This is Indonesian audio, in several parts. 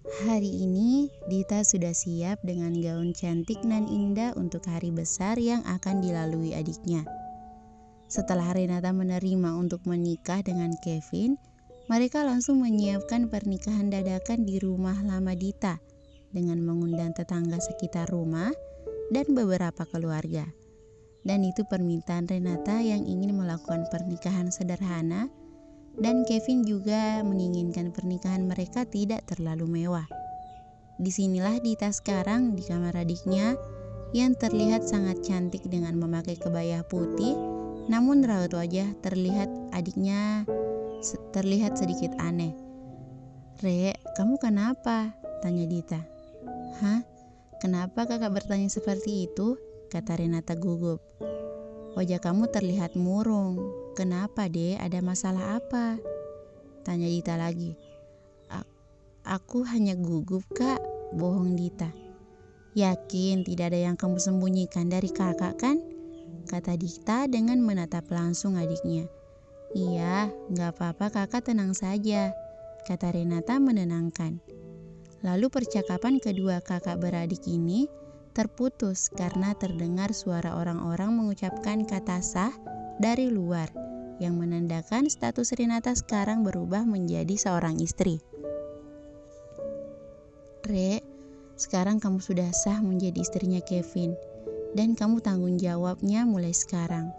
Hari ini Dita sudah siap dengan gaun cantik dan indah untuk hari besar yang akan dilalui adiknya. Setelah Renata menerima untuk menikah dengan Kevin, mereka langsung menyiapkan pernikahan dadakan di rumah lama Dita dengan mengundang tetangga sekitar rumah dan beberapa keluarga. Dan itu permintaan Renata yang ingin melakukan pernikahan sederhana, dan Kevin juga menginginkan pernikahan mereka tidak terlalu mewah. Disinilah Dita sekarang di kamar adiknya yang terlihat sangat cantik dengan memakai kebaya putih, namun raut wajah terlihat sedikit aneh. "Re, kamu kenapa?" tanya Dita. "Hah? Kenapa kakak bertanya seperti itu?" kata Renata gugup. "Wajah kamu terlihat murung. Kenapa, Dek? Ada masalah apa?" tanya Dita lagi. Aku hanya gugup, Kak," bohong Dita. "Yakin tidak ada yang kamu sembunyikan dari kakak kan?" kata Dita dengan menatap langsung adiknya. "Iya, gak apa-apa kakak, tenang saja," kata Renata menenangkan. Lalu percakapan kedua kakak beradik ini terputus karena terdengar suara orang-orang mengucapkan kata sah dari luar yang menandakan status Renata sekarang berubah menjadi seorang istri. "Re, sekarang kamu sudah sah menjadi istrinya Kevin, dan kamu tanggung jawabnya mulai sekarang.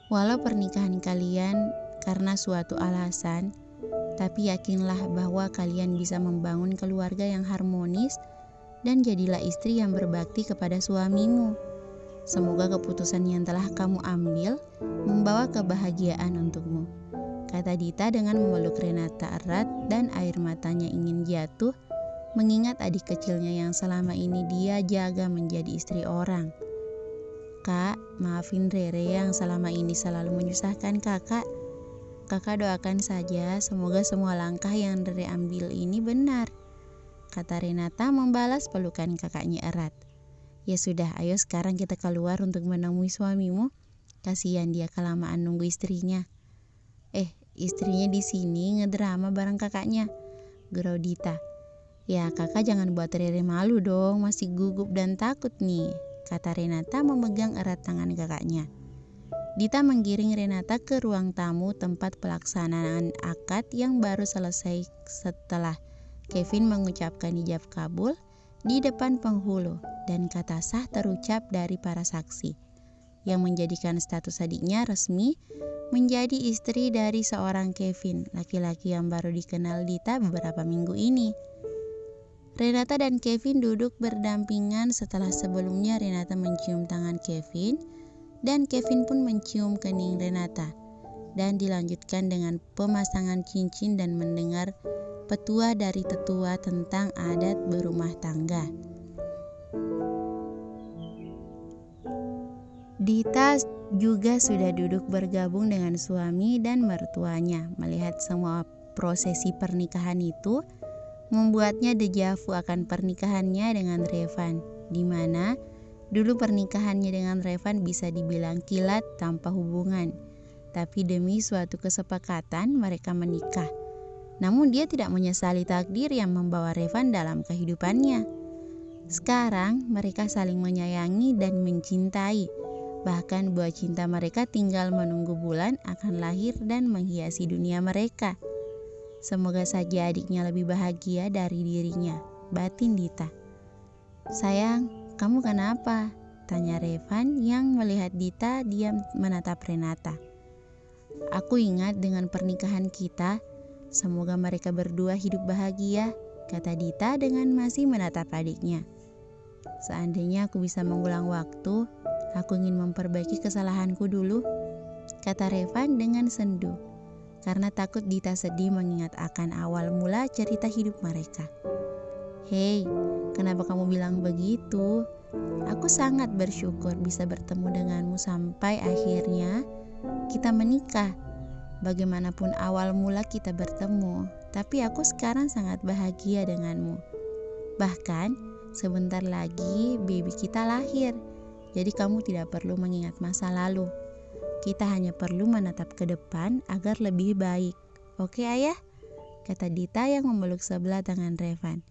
Walau pernikahan kalian karena suatu alasan, tapi yakinlah bahwa kalian bisa membangun keluarga yang harmonis dan jadilah istri yang berbakti kepada suamimu. Semoga keputusan yang telah kamu ambil membawa kebahagiaan untukmu," kata Dita dengan memeluk Renata erat dan air matanya ingin jatuh mengingat adik kecilnya yang selama ini dia jaga menjadi istri orang. "Kak, maafin Rere yang selama ini selalu menyusahkan kakak. Kakak doakan saja semoga semua langkah yang Rere ambil ini benar," kata Renata membalas pelukan kakaknya erat. "Ya sudah, ayo sekarang kita keluar untuk menemui suamimu. Kasihan dia kelamaan nunggu istrinya." Istrinya di sini ngedrama bareng kakaknya," gurau Dita. "Ya kakak jangan buat Rere malu dong, masih gugup dan takut nih," kata Renata memegang erat tangan kakaknya. Dita menggiring Renata ke ruang tamu tempat pelaksanaan akad yang baru selesai setelah Kevin mengucapkan ijab kabul di depan penghulu dan kata sah terucap dari para saksi, yang menjadikan status adiknya resmi menjadi istri dari seorang Kevin, laki-laki yang baru dikenal Dita beberapa minggu ini. Renata dan Kevin duduk berdampingan setelah sebelumnya Renata mencium tangan Kevin dan Kevin pun mencium kening Renata, dan dilanjutkan dengan pemasangan cincin dan mendengar petua dari tetua tentang adat berumah tangga. Dita juga sudah duduk bergabung dengan suami dan mertuanya. Melihat semua prosesi pernikahan itu membuatnya dejavu akan pernikahannya dengan Revan, di mana dulu pernikahannya dengan Revan bisa dibilang kilat tanpa hubungan, tapi demi suatu kesepakatan mereka menikah. Namun dia tidak menyesali takdir yang membawa Revan dalam kehidupannya. Sekarang mereka saling menyayangi dan mencintai. Bahkan buah cinta mereka tinggal menunggu bulan akan lahir dan menghiasi dunia mereka. Semoga saja adiknya lebih bahagia dari dirinya, batin Dita. "Sayang, kamu kenapa?" tanya Revan yang melihat Dita diam menatap Renata. "Aku ingat dengan pernikahan kita. Semoga mereka berdua hidup bahagia," kata Dita dengan masih menatap adiknya. "Seandainya aku bisa mengulang waktu, aku ingin memperbaiki kesalahanku dulu," kata Revan dengan sendu, karena takut Dita sedih mengingat akan awal mula cerita hidup mereka. "Hei, kenapa kamu bilang begitu? Aku sangat bersyukur bisa bertemu denganmu sampai akhirnya kita menikah. Bagaimanapun awal mula kita bertemu, tapi aku sekarang sangat bahagia denganmu. Bahkan sebentar lagi baby kita lahir, jadi kamu tidak perlu mengingat masa lalu. Kita hanya perlu menatap ke depan agar lebih baik. Oke ayah?" kata Dita yang memeluk sebelah tangan Revan.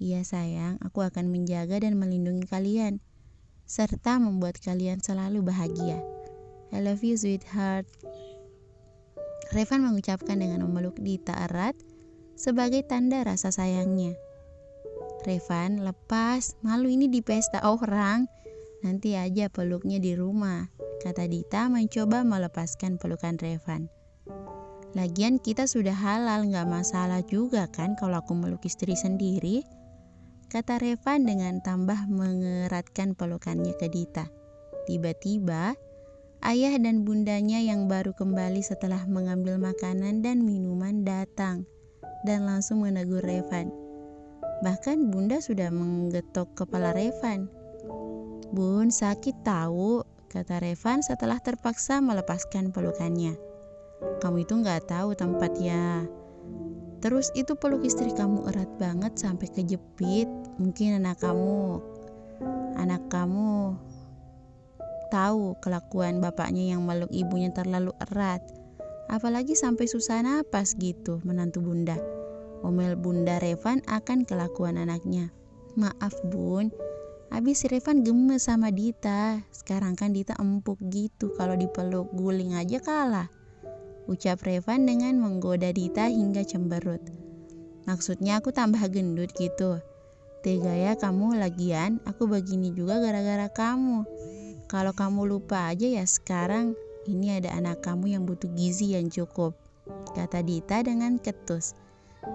Iya sayang, aku akan menjaga dan melindungi kalian, serta membuat kalian selalu bahagia. I love you sweetheart. Revan mengucapkan dengan memeluk Dita erat sebagai tanda rasa sayangnya. Revan, lepas, malu ini di pesta orang. Nanti aja peluknya di rumah, kata Dita mencoba melepaskan pelukan Revan. Lagian kita sudah halal, gak masalah juga kan kalau aku meluk istri sendiri, kata Revan dengan tambah mengeratkan pelukannya ke Dita. Tiba-tiba, ayah dan bundanya yang baru kembali setelah mengambil makanan dan minuman datang dan langsung menegur Revan. Bahkan bunda sudah menggetok kepala Revan. Bun, sakit tahu, kata Revan setelah terpaksa melepaskan pelukannya. Kamu itu gak tahu tempat ya. Terus itu peluk istri kamu erat banget sampai kejepit. Mungkin anak kamu tahu kelakuan bapaknya yang meluk ibunya terlalu erat. Apalagi sampai susah napas gitu menantu bunda. Omel bunda Revan akan kelakuan anaknya. Maaf bun, abis Revan gemes sama Dita. Sekarang kan Dita empuk gitu, kalau dipeluk guling aja kalah, ucap Revan dengan menggoda Dita hingga cemberut. Maksudnya aku tambah gendut gitu. Tega ya kamu, lagian aku begini juga gara-gara kamu. Kalau kamu lupa aja ya sekarang ini ada anak kamu yang butuh gizi yang cukup, kata Dita dengan ketus.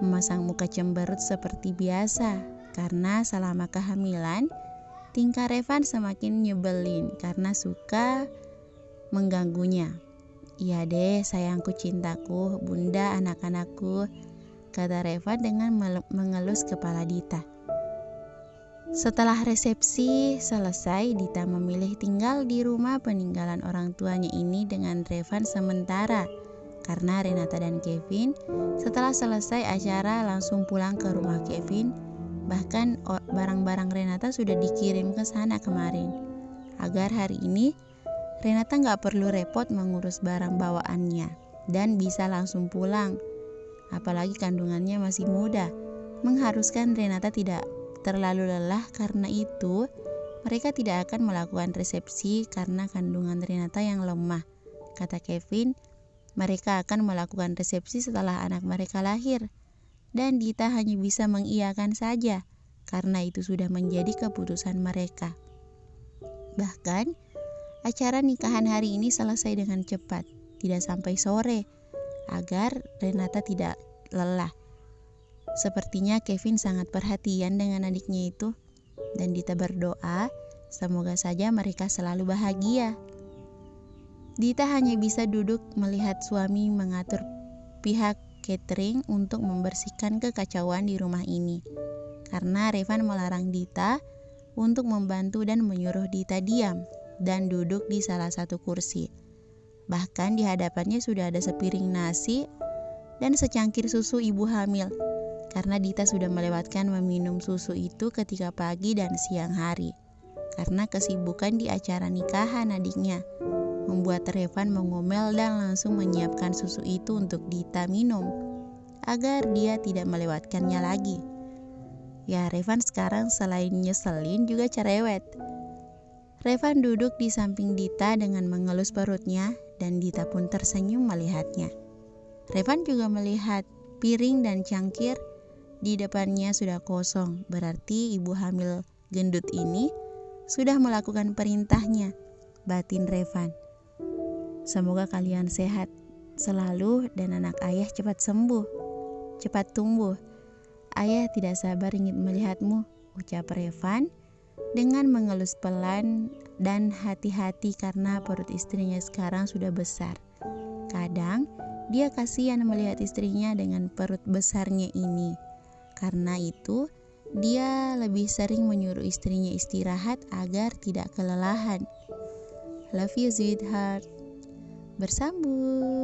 Memasang muka cemberut seperti biasa, karena selama kehamilan, tingkah Revan semakin nyebelin karena suka mengganggunya. Iya deh sayangku cintaku, bunda anak-anakku, kata Revan dengan mengelus kepala Dita. Setelah resepsi selesai, Dita memilih tinggal di rumah peninggalan orang tuanya ini dengan Revan sementara. Karena Renata dan Kevin setelah selesai acara langsung pulang ke rumah Kevin. Bahkan barang-barang Renata sudah dikirim ke sana kemarin. Agar hari ini Renata gak perlu repot mengurus barang bawaannya dan bisa langsung pulang. Apalagi kandungannya masih muda, mengharuskan Renata tidak terlalu lelah. Karena itu mereka tidak akan melakukan resepsi karena kandungan Renata yang lemah. Kata Kevin, mereka akan melakukan resepsi setelah anak mereka lahir. Dan Dita hanya bisa mengiyakan saja karena itu sudah menjadi keputusan mereka. Bahkan acara nikahan hari ini selesai dengan cepat, tidak sampai sore, agar Renata tidak lelah. Sepertinya Kevin sangat perhatian dengan adiknya itu, dan Dita berdoa semoga saja mereka selalu bahagia. Dita hanya bisa duduk melihat suami mengatur pihak catering untuk membersihkan kekacauan di rumah ini, karena Revan melarang Dita untuk membantu dan menyuruh Dita diam dan duduk di salah satu kursi. Bahkan di hadapannya sudah ada sepiring nasi dan secangkir susu ibu hamil, karena Dita sudah melewatkan meminum susu itu ketika pagi dan siang hari, karena kesibukan di acara nikahan adiknya membuat Revan mengomel dan langsung menyiapkan susu itu untuk Dita minum, agar dia tidak melewatkannya lagi. Ya, Revan sekarang selain nyeselin juga cerewet. Revan duduk di samping Dita dengan mengelus perutnya, dan Dita pun tersenyum melihatnya. Revan juga melihat piring dan cangkir di depannya sudah kosong, berarti ibu hamil gendut ini sudah melakukan perintahnya, batin Revan. Semoga kalian sehat selalu dan anak ayah cepat sembuh, cepat tumbuh. Ayah tidak sabar ingin melihatmu, ucap Revan dengan mengelus pelan dan hati-hati karena perut istrinya sekarang sudah besar. Kadang dia kasihan melihat istrinya dengan perut besarnya ini. Karena itu dia lebih sering menyuruh istrinya istirahat agar tidak kelelahan. Love you sweetheart. Bersambut.